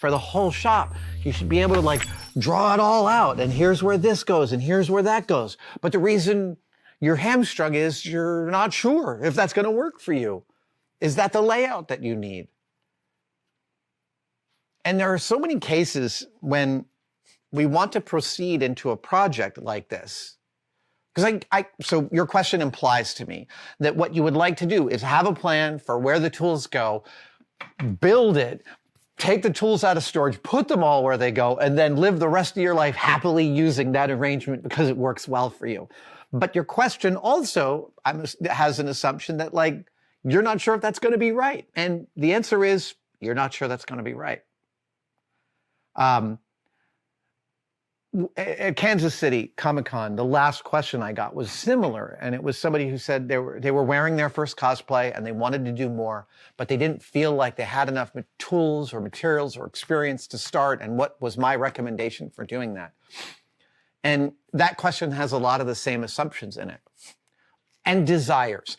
for the whole shop. You should be able to like draw it all out, and here's where this goes and here's where that goes. But the reason you're hamstrung is you're not sure if that's going to work for you. Is that the layout that you need? And there are so many cases when we want to proceed into a project like this. Because so your question implies to me that what you would like to do is have a plan for where the tools go, build it, take the tools out of storage, put them all where they go, and then live the rest of your life happily using that arrangement because it works well for you. But your question also has an assumption that like, you're not sure if that's going to be right. And the answer is, you're not sure that's going to be right. At Kansas City Comic-Con, the last question I got was similar. And it was somebody who said they were wearing their first cosplay and they wanted to do more, but they didn't feel like they had enough tools or materials or experience to start. And what was my recommendation for doing that? And that question has a lot of the same assumptions in it. And desires.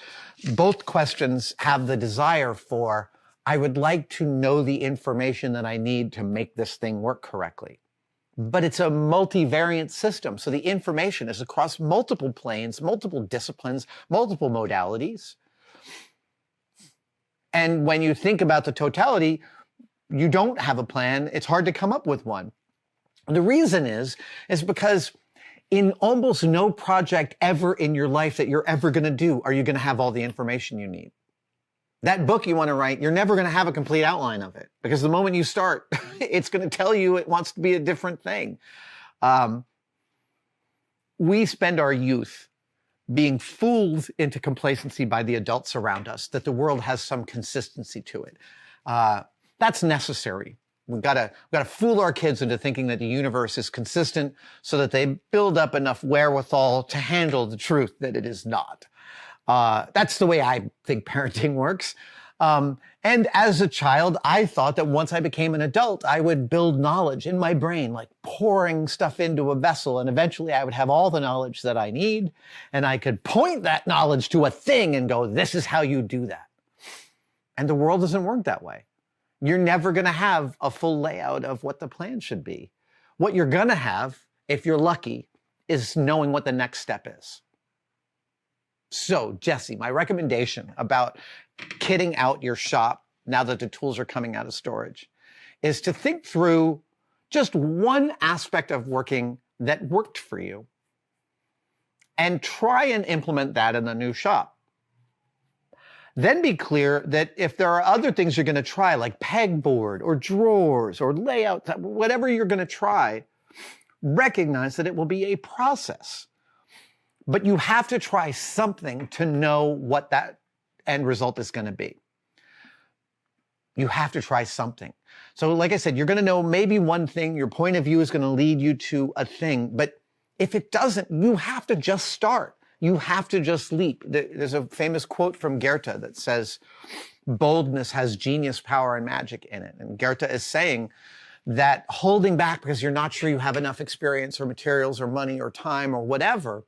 Both questions have the desire for, I would like to know the information that I need to make this thing work correctly. But it's a multivariant system. So the information is across multiple planes, multiple disciplines, multiple modalities. And when you think about the totality, you don't have a plan. It's hard to come up with one. The reason is because in almost no project ever in your life that you're ever going to do, are you going to have all the information you need. That book you want to write, you're never going to have a complete outline of it because the moment you start, it's going to tell you it wants to be a different thing. We spend our youth being fooled into complacency by the adults around us, that the world has some consistency to it. That's necessary. We've got to fool our kids into thinking that the universe is consistent so that they build up enough wherewithal to handle the truth that it is not. That's the way I think parenting works. And as a child, I thought that once I became an adult, I would build knowledge in my brain, like pouring stuff into a vessel. And eventually I would have all the knowledge that I need. And I could point that knowledge to a thing and go, this is how you do that. And the world doesn't work that way. You're never going to have a full layout of what the plan should be. What you're going to have, if you're lucky, is knowing what the next step is. So, Jesse, my recommendation about kitting out your shop now that the tools are coming out of storage is to think through just one aspect of working that worked for you and try and implement that in the new shop. Then be clear that if there are other things you're going to try, like pegboard or drawers or layout, whatever you're going to try, recognize that it will be a process. But you have to try something to know what that end result is going to be. You have to try something. So like I said, you're going to know maybe one thing, your point of view is going to lead you to a thing. But if it doesn't, you have to just start. You have to just leap. There's a famous quote from Goethe that says, boldness has genius, power, and magic in it. And Goethe is saying that holding back because you're not sure you have enough experience or materials or money or time or whatever,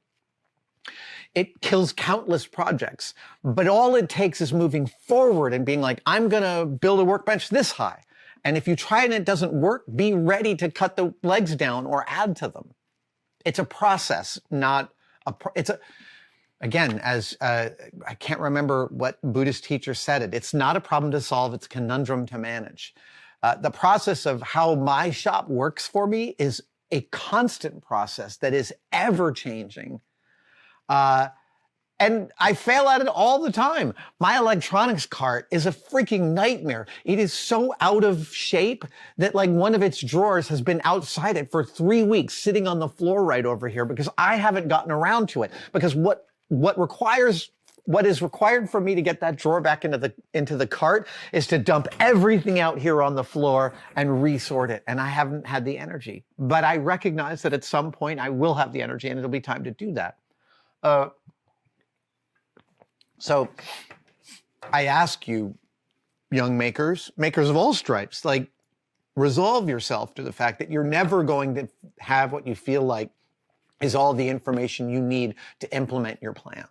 it kills countless projects. But all it takes is moving forward and being like, I'm going to build a workbench this high. And if you try and it doesn't work, be ready to cut the legs down or add to them. It's a process, not again, as I can't remember what Buddhist teacher said it. It's not a problem to solve, it's a conundrum to manage. The process of how my shop works for me is a constant process that is ever changing. And I fail at it all the time. My electronics cart is a freaking nightmare. It is so out of shape that like one of its drawers has been outside it for 3 weeks, sitting on the floor right over here because I haven't gotten around to it. Because what is required for me to get that drawer back into the cart is to dump everything out here on the floor and resort it. And I haven't had the energy. But I recognize that at some point I will have the energy and it'll be time to do that. So I ask you, young makers of all stripes, like resolve yourself to the fact that you're never going to have what you feel like is all the information you need to implement your plan.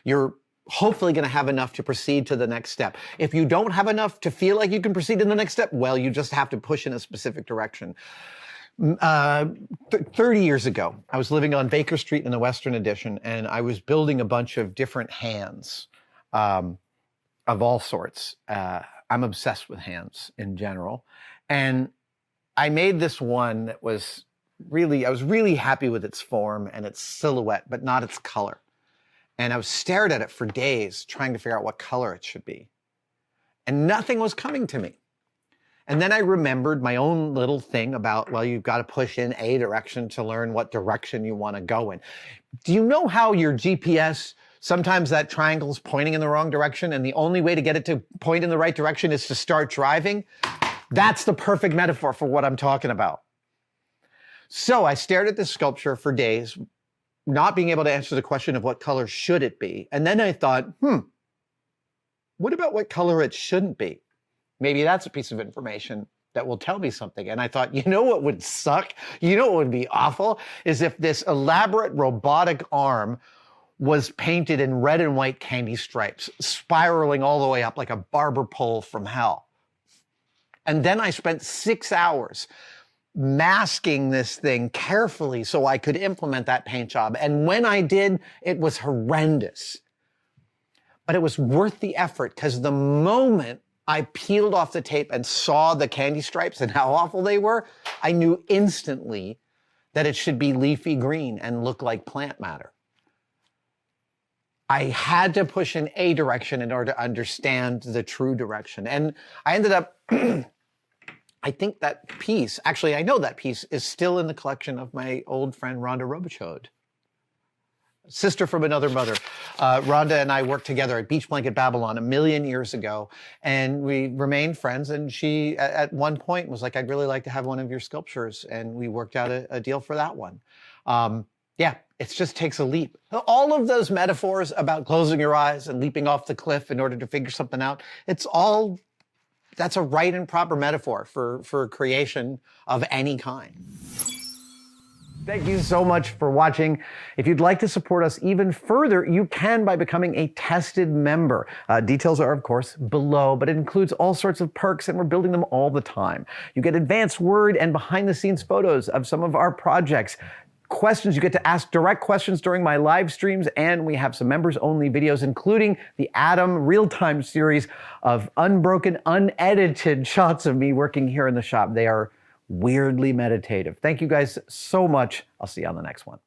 You're hopefully going to have enough to proceed to the next step. If you don't have enough to feel like you can proceed to the next step, well, you just have to push in a specific direction. 30 years ago, I was living on Baker Street in the Western Addition, and I was building a bunch of different hands of all sorts. I'm obsessed with hands in general. And I made this one that was I was really happy with its form and its silhouette, but not its color. And I was stared at it for days trying to figure out what color it should be. And nothing was coming to me. And then I remembered my own little thing about, well, you've got to push in a direction to learn what direction you want to go in. Do you know how your GPS, sometimes that triangle's pointing in the wrong direction and the only way to get it to point in the right direction is to start driving? That's the perfect metaphor for what I'm talking about. So I stared at this sculpture for days, not being able to answer the question of what color should it be. And then I thought, what about what color it shouldn't be? Maybe that's a piece of information that will tell me something. And I thought, you know what would suck? You know what would be awful? Is if this elaborate robotic arm was painted in red and white candy stripes, spiraling all the way up like a barber pole from hell. And then I spent 6 hours masking this thing carefully so I could implement that paint job. And when I did, it was horrendous. But it was worth the effort, because the moment I peeled off the tape and saw the candy stripes and how awful they were, I knew instantly that it should be leafy green and look like plant matter. I had to push in a direction in order to understand the true direction. And I ended up, I think that piece, actually I know that piece is still in the collection of my old friend Rhonda Robichaud. Sister from another mother. Rhonda and I worked together at Beach Blanket Babylon 1,000,000 years ago, and we remained friends. And she, at one point, was like, "I'd really like to have one of your sculptures," and we worked out a deal for that one. Yeah, it just takes a leap. All of those metaphors about closing your eyes and leaping off the cliff in order to figure something out, that's a right and proper metaphor for creation of any kind. Thank you so much for watching. If you'd like to support us even further, you can by becoming a tested member. Details are, of course, below, but it includes all sorts of perks, and we're building them all the time. You get advanced word and behind-the-scenes photos of some of our projects. Questions, you get to ask direct questions during my live streams, and we have some members-only videos, including the Adam real-time series of unbroken, unedited shots of me working here in the shop. They are weirdly meditative. Thank you guys so much. I'll see you on the next one.